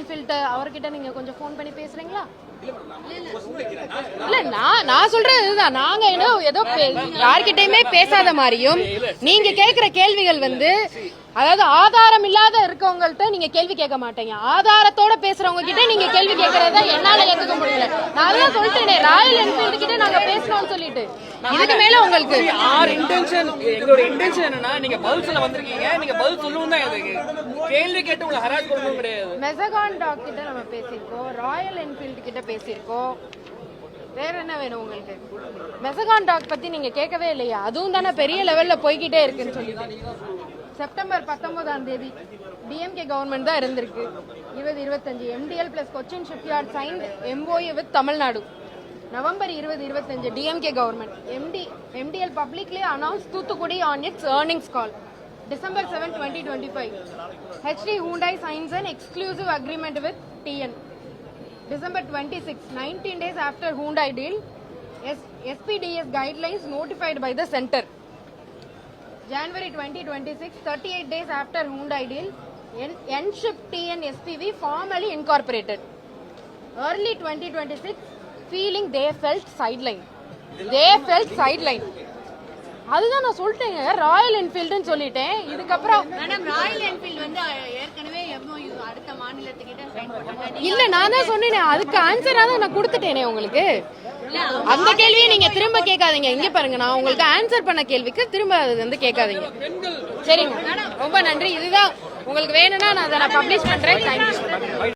Enfield அவர்கிட்ட நீங்க கொஞ்சம் ஃபோன் பண்ணி பேசுறீங்களா? இல்ல நான் சொல்றது இதுதான். நாங்க ஏதோ யார்கிட்டயுமே பேசாத மாதிரியும் நீங்க கேக்குற கேள்விகள் அதாவது ஆதாரம் இல்லாத இருக்கவங்கள்ட்ட நீங்க கேள்வி கேட்க மாட்டீங்க, ஆதாரத்தோட பேசுறவங்க கிட்ட நீங்க கேள்வி கேட்கறத என்னால ஏத்துக்க முடியல. நான் அதான் சொல்லிட்டேனே, ராயல் என்ஃபீல்டு கிட்ட நாங்க பேசணும்னு சொல்லிட்டு. இதுக்கு மேல உங்களுக்கு எங்களோட இன்டென்ஷன் என்னன்னா, நீங்க பதில் சொல்ல வந்திருக்கீங்க, நீங்க பதில் சொல்லணும் தான். எதுக்கு கேள்வி கேட்டு உங்களை ஹராஸ் பண்ணணும் கிடையாது. மெசகான் டாக் கிட்ட நம்ம பேசியிருக்கோம், ராயல் என்ஃபீல்டு கிட்ட பேசியிருக்கோம். வேற என்ன வேணும் உங்களுக்கு? மெசகான் டாக் பத்தி நீங்க கேட்கவே இல்லையா? அதுவும் தானே பெரிய லெவல்ல போய்கிட்டே இருக்குன்னு சொல்லிட்டு. செப்டம்பர் 19 டிஎம்கே கவர்மெண்ட் தான் இருந்திருக்கு. 2025 MDL plus Cochin shipyard signed MOU with Tamil Nadu. November 2025 DMK government MDL publicly announced Thoothukudi on its earnings call. December 7, 2025 HD Hyundai signs an exclusive agreement with TN. December 26, 19 days after Hyundai deal, SPDS guidelines notified by the center. January 2026, 38 days after Hyundai deal, N-Ship TN SPV formally incorporated. Early 2026, feeling they felt sideline. அதுதான் நான் சொல்லிட்டேங்க, Royal என்ஃபீல்டுன்னு சொல்லிட்டேன். இதுக்கப்புறம் madam Royal Enfield ஏற்கனவே MOU அடுத்த மாநிலத்துக்கிட்ட sign பண்ணாங்க. இல்ல நான் தான் சொன்னேனே, அதுக்கு ஆன்சரா தான் நான் கொடுத்துட்டேனே உங்களுக்கு. அந்த கேள்வியை நீங்க திரும்ப கேட்காதீங்க. இங்க பாருங்க, நான் உங்களுக்கு ஆன்சர் பண்ண கேள்விக்கு திரும்ப அது கேட்காதீங்க. சரிங்க, ரொம்ப நன்றி. இதுதான் உங்களுக்கு வேணும்னா நான் அதை பப்ளிஷ் பண்றேன். தேங்க்யூ.